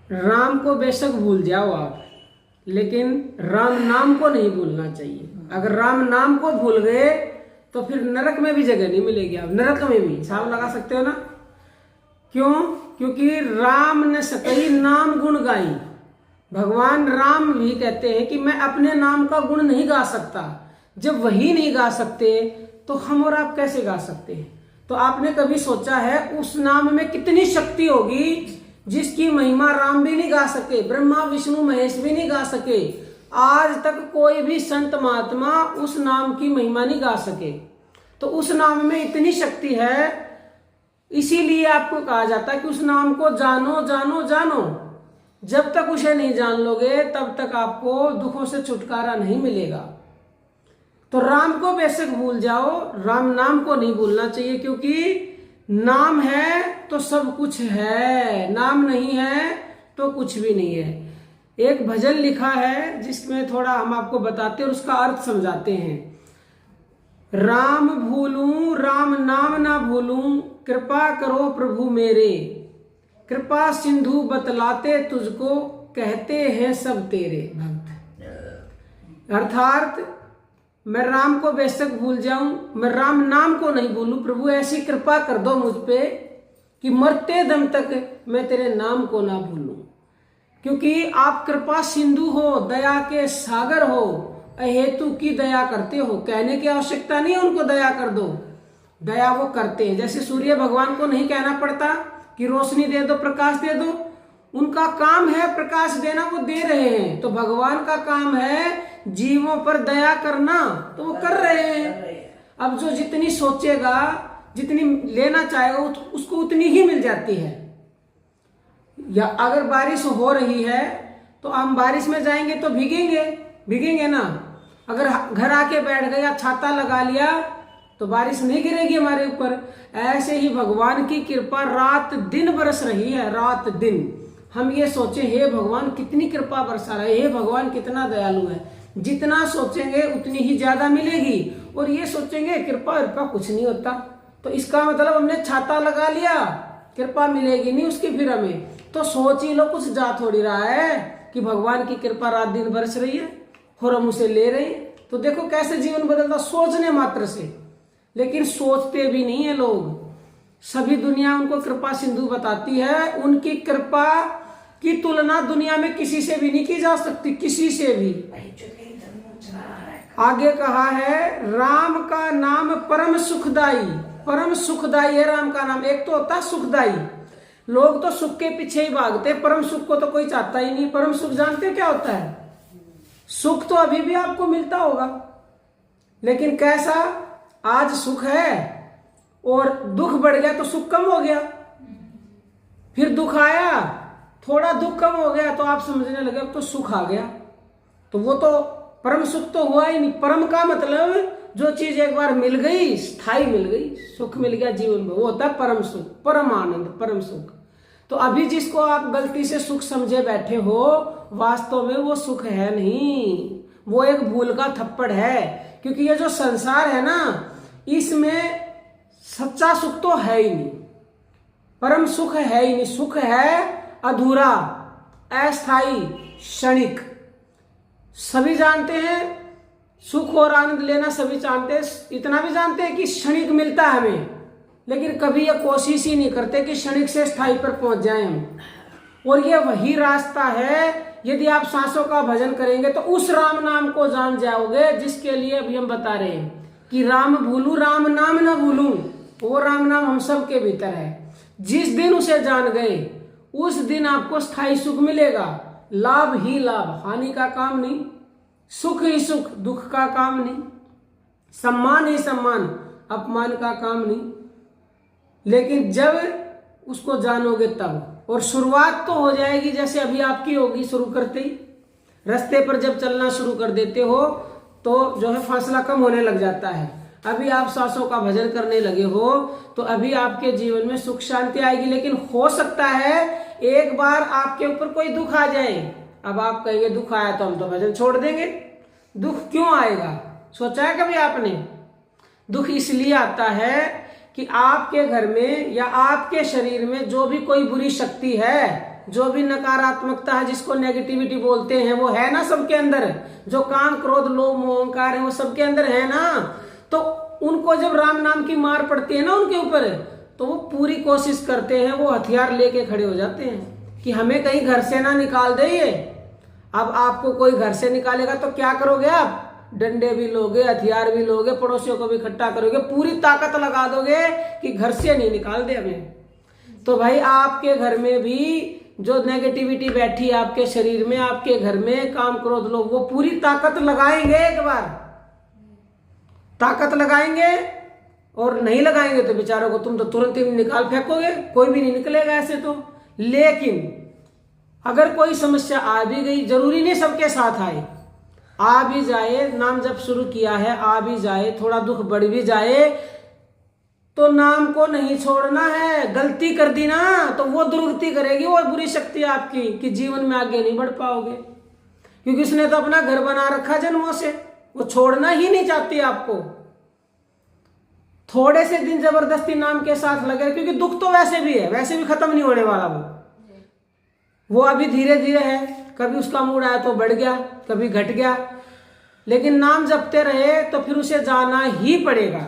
राम को बेशक भूल जाओ आप, लेकिन राम नाम को नहीं भूलना चाहिए। अगर राम नाम को भूल गए तो फिर नरक में भी जगह नहीं मिलेगी। आप नरक में भी हिसाब लगा सकते हो ना। क्यों? क्योंकि राम ने सकई नाम गुण गाई। भगवान राम भी कहते हैं कि मैं अपने नाम का गुण नहीं गा सकता। जब वही नहीं गा सकते तो हम और आप कैसे गा सकते हैं? तो आपने कभी सोचा है उस नाम में कितनी शक्ति होगी जिसकी महिमा राम भी नहीं गा सके, ब्रह्मा विष्णु महेश भी नहीं गा सके। आज तक कोई भी संत महात्मा उस नाम की महिमा नहीं गा सके। तो उस नाम में इतनी शक्ति है, इसीलिए आपको कहा जाता है कि उस नाम को जानो जानो जानो। जब तक उसे नहीं जान लोगे तब तक आपको दुखों से छुटकारा नहीं मिलेगा। तो राम को बेशक भूल जाओ, राम नाम को नहीं भूलना चाहिए, क्योंकि नाम है तो सब कुछ है, नाम नहीं है तो कुछ भी नहीं है। एक भजन लिखा है जिसमें थोड़ा हम आपको बताते हैं और उसका अर्थ समझाते हैं। राम भूलूं राम नाम ना भूलूं, कृपा करो प्रभु मेरे, कृपा सिंधु बतलाते तुझको, कहते हैं सब तेरे भक्त। अर्थात मैं राम को बेशक भूल जाऊं, मैं राम नाम को नहीं भूलूं। प्रभु ऐसी कृपा कर दो मुझ पे कि मरते दम तक मैं तेरे नाम को ना भूलूं। क्योंकि आप कृपा सिंधु हो, दया के सागर हो, अहेतु की दया करते हो। कहने की आवश्यकता नहीं है उनको दया कर दो, दया वो करते हैं। जैसे सूर्य भगवान को नहीं कहना पड़ता कि रोशनी दे दो, प्रकाश दे दो, उनका काम है प्रकाश देना, वो दे रहे हैं। तो भगवान का काम है जीवों पर दया करना, तो वो कर रहे हैं। अब जो जितनी सोचेगा, जितनी लेना चाहेगा उसको उतनी ही मिल जाती है। या अगर बारिश हो रही है तो हम बारिश में जाएंगे तो भीगेंगे ना। अगर घर आके बैठ गए या छाता लगा लिया तो बारिश नहीं गिरेगी हमारे ऊपर। ऐसे ही भगवान की कृपा रात दिन बरस रही है, रात दिन। हम ये सोचे हे भगवान कितनी कृपा बरसा रहा है, हे भगवान कितना दयालु है। जितना सोचेंगे उतनी ही ज्यादा मिलेगी। और ये सोचेंगे कृपा कुछ नहीं होता, तो इसका मतलब हमने छाता लगा लिया, कृपा मिलेगी नहीं उसकी फिर हमें। तो सोच ही लो, कुछ जा थोड़ी रहा है कि भगवान की कृपा रात दिन बरस रही है और हम उसे ले रहे हैं। तो देखो कैसे जीवन बदलता सोचने मात्र से। लेकिन सोचते भी नहीं है लोग। सभी दुनिया उनको कृपा सिंधु बताती है। उनकी कृपा की तुलना दुनिया में किसी से भी नहीं की जा सकती, किसी से भी। आगे कहा है राम का नाम परम सुखदाई। परम सुखदाई है राम का नाम। एक तो होता है सुखदाई, लोग तो सुख के पीछे ही भागते हैं, परम सुख को तो कोई चाहता ही नहीं। परम सुख जानते क्या होता है? सुख तो अभी भी आपको मिलता होगा, लेकिन कैसा? आज सुख है और दुख बढ़ गया तो सुख कम हो गया, फिर दुख आया, थोड़ा दुख कम हो गया तो आप समझने लगे अब तो सुख आ गया। तो वो तो परम सुख तो हुआ ही नहीं। परम का मतलब जो चीज एक बार मिल गई, स्थायी मिल गई, सुख मिल गया जीवन में, वो होता है परम सुख, परम आनंद, परम सुख। तो अभी जिसको आप गलती से सुख समझे बैठे हो, वास्तव में वो सुख है नहीं, वो एक भूल का थप्पड़ है। क्योंकि ये जो संसार है ना, इसमें सच्चा सुख तो है ही नहीं, परम सुख है ही नहीं। सुख है अधूरा, अस्थाई, क्षणिक। सभी जानते हैं सुख और आनंद लेना, सभी जानते हैं, इतना भी जानते हैं कि क्षणिक मिलता है हमें, लेकिन कभी यह कोशिश ही नहीं करते कि क्षणिक से स्थायी पर पहुंच जाएं हम। और ये वही रास्ता है, यदि आप सांसों का भजन करेंगे तो उस राम नाम को जान जाओगे जिसके लिए अभी हम बता रहे हैं कि राम भूलूं राम नाम न भूलूं। वो राम नाम हम सब के भीतर है। जिस दिन उसे जान गए उस दिन आपको स्थायी सुख मिलेगा। लाभ ही लाभ, हानि का काम नहीं। सुख ही सुख, दुख का काम नहीं। सम्मान ही सम्मान, अपमान का काम नहीं। लेकिन जब उसको जानोगे तब, और शुरुआत तो हो जाएगी जैसे अभी आपकी होगी। शुरू करते ही रास्ते पर जब चलना शुरू कर देते हो तो जो है फासला कम होने लग जाता है। अभी आप सांसों का भजन करने लगे हो तो अभी आपके जीवन में सुख शांति आएगी। लेकिन हो सकता है एक बार आपके ऊपर कोई दुख आ जाए। अब आप कहेंगे दुख आया तो हम तो भजन छोड़ देंगे। दुख क्यों आएगा, सोचा है कभी आपने? दुख इसलिए आता है कि आपके घर में या आपके शरीर में जो भी कोई बुरी शक्ति है जो भी नकारात्मकता है, जिसको नेगेटिविटी बोलते हैं, वो है ना सबके अंदर। जो काम क्रोध लोभ मोह अहंकार है वो सबके अंदर है ना। तो उनको जब राम नाम की मार पड़ती है ना उनके ऊपर, तो वो पूरी कोशिश करते हैं, वो हथियार लेके खड़े हो जाते हैं कि हमें कहीं घर से ना निकाल दे ये। अब आपको कोई घर से निकालेगा तो क्या करोगे आप? डंडे भी लोगे, हथियार भी लोगे, पड़ोसियों को भी इकट्ठा करोगे, पूरी ताकत लगा दोगे कि घर से नहीं निकाल दे हमें। तो भाई आपके घर में भी जो नेगेटिविटी बैठी है आपके शरीर में, आपके घर में काम क्रोध लोग, वो पूरी ताकत लगाएंगे, एक बार ताकत लगाएंगे। और नहीं लगाएंगे तो बेचारों को तुम तो तुरंत ही निकाल फेंकोगे, कोई भी नहीं निकलेगा ऐसे तो। लेकिन अगर कोई समस्या आ भी गई, जरूरी नहीं सबके साथ आए, आ भी जाए, नाम जब शुरू किया है आ भी जाए, थोड़ा दुख बढ़ भी जाए, तो नाम को नहीं छोड़ना है। गलती कर दी ना तो वो दुर्गति करेगी, वो बुरी शक्ति आपकी, कि जीवन में आगे नहीं बढ़ पाओगे, क्योंकि उसने तो अपना घर बना रखा जन्मों से, वो छोड़ना ही नहीं चाहती आपको। थोड़े से दिन जबरदस्ती नाम के साथ लगे, क्योंकि दुख तो वैसे भी है, वैसे भी खत्म नहीं होने वाला वो अभी धीरे धीरे है। कभी उसका मूड आया तो बढ़ गया, कभी घट गया, लेकिन नाम जपते रहे तो फिर उसे जाना ही पड़ेगा,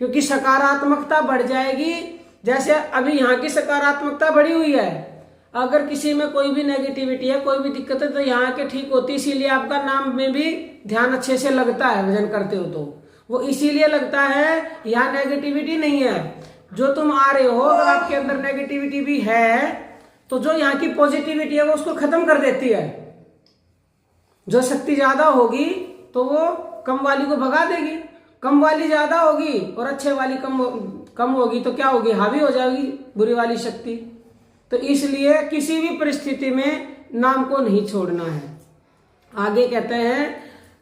क्योंकि सकारात्मकता बढ़ जाएगी। जैसे अभी यहाँ की सकारात्मकता बढ़ी हुई है, अगर किसी में कोई भी नेगेटिविटी है, कोई भी दिक्कत है, तो यहाँ के ठीक होती, इसीलिए आपका नाम में भी ध्यान अच्छे से लगता है। भजन करते हो तो वो इसीलिए लगता है, यहाँ नेगेटिविटी नहीं है। जो तुम आ रहे हो, अगर आपके अंदर नेगेटिविटी भी है तो जो यहाँ की पॉजिटिविटी है वो उसको खत्म कर देती है। जो शक्ति ज्यादा होगी तो वो कम वाली को भगा देगी, कम वाली ज्यादा होगी और अच्छे वाली कम होगी तो क्या होगी? हावी हो जाएगी बुरी वाली शक्ति। तो इसलिए किसी भी परिस्थिति में नाम को नहीं छोड़ना है। आगे कहते हैं,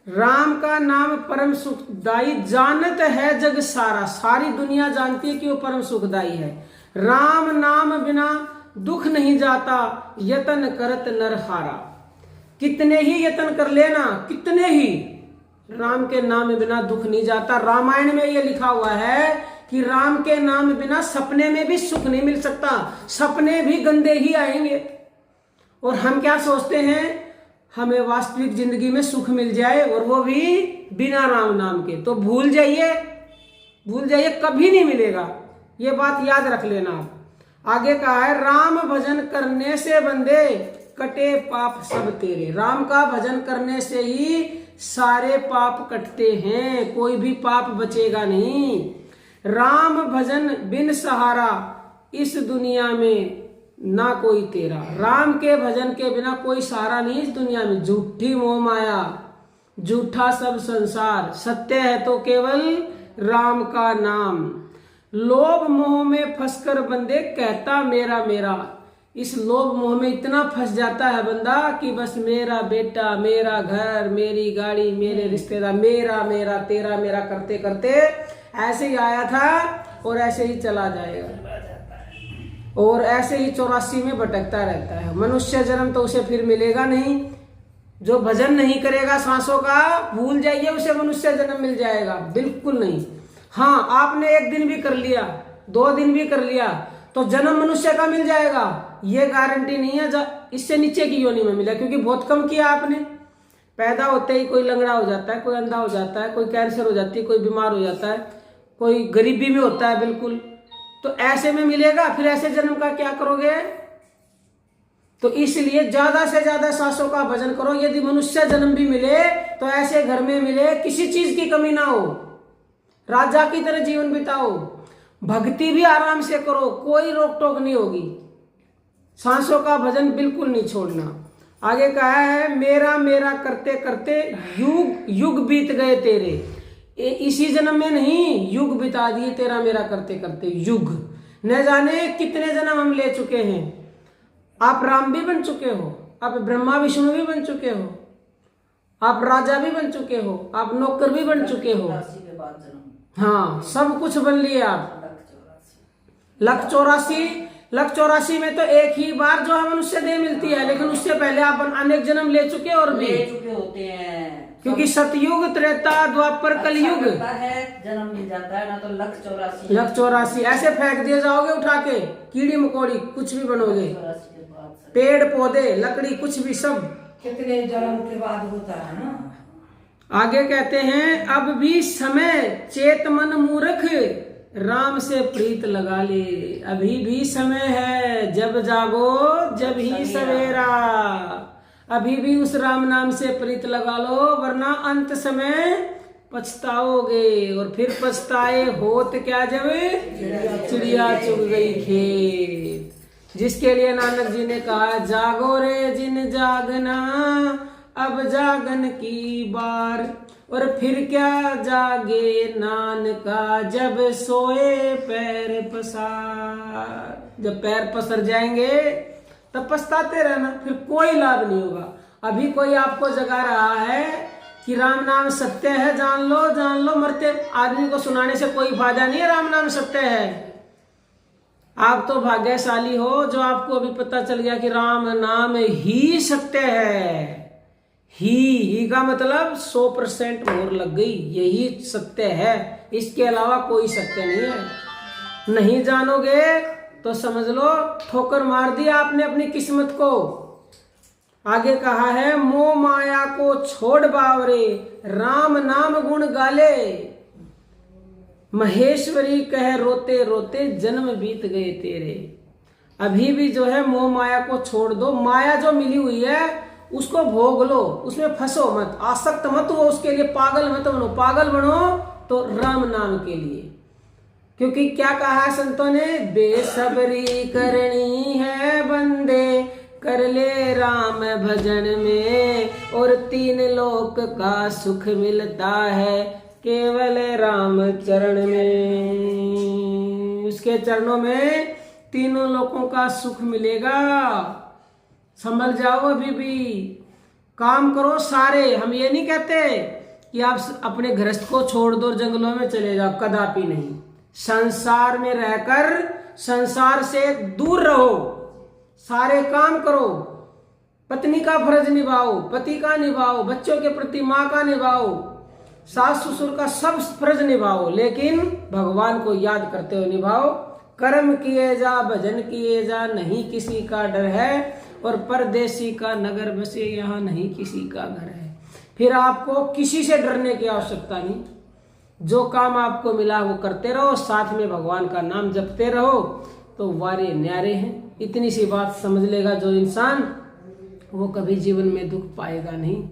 राम का नाम परम सुखदाई, जानत है जग सारा। सारी दुनिया जानती है कि वो परम सुखदाई है। राम नाम बिना दुख नहीं जाता, यतन करत नर हारा। कितने ही यतन कर लेना, कितने ही, राम के नाम बिना दुख नहीं जाता। रामायण में ये लिखा हुआ है कि राम के नाम बिना सपने में भी सुख नहीं मिल सकता, सपने भी गंदे ही आएंगे। और हम क्या सोचते हैं, हमें वास्तविक जिंदगी में सुख मिल जाए, और वो भी बिना राम नाम के। तो भूल जाइए, कभी नहीं मिलेगा। ये बात याद रख लेना आप। आगे कहा है, राम भजन करने से बंदे कटे पाप सब तेरे। राम का भजन करने से ही सारे पाप कटते हैं, कोई भी पाप बचेगा नहीं। राम भजन बिन सहारा, इस दुनिया में ना कोई तेरा। राम के भजन के बिना कोई सहारा नहीं इस दुनिया में। झूठी मोह माया, झूठा सब संसार, सत्य है तो केवल राम का नाम। लोभ मोह में फंसकर बंदे कहता मेरा मेरा। इस लोभ मोह में इतना फंस जाता है बंदा कि बस मेरा बेटा, मेरा घर, मेरी गाड़ी, मेरे रिश्तेदार, मेरा मेरा तेरा मेरा करते करते ऐसे ही आया था और ऐसे ही चला जाएगा, और ऐसे ही 84 में भटकता रहता है। मनुष्य जन्म तो उसे फिर मिलेगा नहीं। जो भजन नहीं करेगा सांसों का, भूल जाइए उसे मनुष्य जन्म मिल जाएगा, बिल्कुल नहीं। हाँ, आपने एक दिन भी कर लिया, 2 दिन भी कर लिया तो जन्म मनुष्य का मिल जाएगा, ये गारंटी नहीं है इससे नीचे की योनि में मिला, क्योंकि बहुत कम किया आपने। पैदा होते ही कोई लंगड़ा हो जाता है, कोई अंधा हो जाता है, कोई कैंसर हो जाती है, कोई बीमार हो जाता है, कोई गरीबी में होता है बिल्कुल। तो ऐसे में मिलेगा, फिर ऐसे जन्म का क्या करोगे? तो इसलिए ज्यादा से ज्यादा सांसों का भजन करो। यदि मनुष्य जन्म भी मिले तो ऐसे घर में मिले किसी चीज की कमी ना हो, राजा की तरह जीवन बिताओ, भक्ति भी आराम से करो, कोई रोक टोक नहीं होगी। सांसों का भजन बिल्कुल नहीं छोड़ना। आगे कहा है, मेरा मेरा करते करते युग युग बीत गए तेरे। इसी जन्म में नहीं, युग बिता दिए तेरा मेरा करते करते युग। न जाने कितने जन्म हम ले चुके हैं। आप राम भी बन चुके हो, आप ब्रह्मा विष्णु भी बन चुके हो, आप राजा भी बन चुके हो, आप नौकर भी बन चुके हो। हाँ, सब कुछ बन लिए आप। लख 84 में तो एक ही बार जो है मनुष्य देह मिलती है, लेकिन उससे पहले आप अनेक जन्म ले चुके और भी ले चुके होते हैं। क्योंकि सतयुग, त्रेता, द्वापर, कलयुग है, जन्म मिल जाता है ना। तो लख 84 ऐसे फेंक दिए जाओगे उठा के, कीड़ी मकोड़ी कुछ भी बनोगे। बात सही। पेड़ पौधे लकड़ी कुछ भी सब कितने जन्म के बाद होता है ना। आगे कहते हैं अब भी समय चेत मन मूर्ख राम से प्रीत लगा ले। अभी भी समय है, जब जागो जब ही सवेरा। अभी भी उस राम नाम से प्रीत लगा लो, वरना अंत समय पछताओगे। और फिर पछताए होत क्या जब चिड़िया चुग गई खेत। जिसके लिए नानक जी ने कहा जागो रे जिन जागना अब जागन की बार। और फिर क्या जागे नानका जब सोए पैर पसार। जब पैर पसर जाएंगे तब पछताते रहना, फिर कोई लाभ नहीं होगा। अभी कोई आपको जगा रहा है कि राम नाम सत्य है, जान लो, मरते आदमी को सुनाने से कोई फायदा नहीं है। राम नाम सत्य है। आप तो भाग्यशाली हो जो आपको अभी पता चल गया कि राम नाम ही सत्य है। ही का मतलब 100% मोहर लग गई, यही सत्य है, इसके अलावा कोई सत्य नहीं है। नहीं जानोगे तो समझ लो ठोकर मार दी आपने अपनी किस्मत को। आगे कहा है मोह माया को छोड़ बावरे राम नाम गुण गाले। महेश्वरी कह रोते रोते जन्म बीत गए तेरे। अभी भी जो है मोह माया को छोड़ दो। माया जो मिली हुई है उसको भोग लो, उसमें फंसो मत, आसक्त मत हो उसके लिए, पागल मत बनो। पागल बनो तो राम नाम के लिए। क्योंकि क्या कहा है संतों ने, बेसब्री करनी है बंदे कर ले राम भजन में। और 3 लोक का सुख मिलता है केवल राम चरण में। उसके चरणों में 3 लोकों का सुख मिलेगा। संभल जाओ, अभी भी काम करो सारे। हम ये नहीं कहते कि आप अपने गृहस्थ को छोड़ दो जंगलों में चले जाओ, कदापि नहीं। संसार में रहकर संसार से दूर रहो, सारे काम करो। पत्नी का फर्ज निभाओ, पति का निभाओ, बच्चों के प्रति माँ का निभाओ, सास ससुर का सब फर्ज निभाओ, लेकिन भगवान को याद करते हुए निभाओ। कर्म किए जा भजन किए जा, नहीं किसी का डर है। और परदेसी का नगर बसे यहाँ नहीं किसी का घर है। फिर आपको किसी से डरने की आवश्यकता नहीं। जो काम आपको मिला वो करते रहो, साथ में भगवान का नाम जपते रहो, तो वारे न्यारे हैं। इतनी सी बात समझ लेगा जो इंसान, वो कभी जीवन में दुख पाएगा नहीं।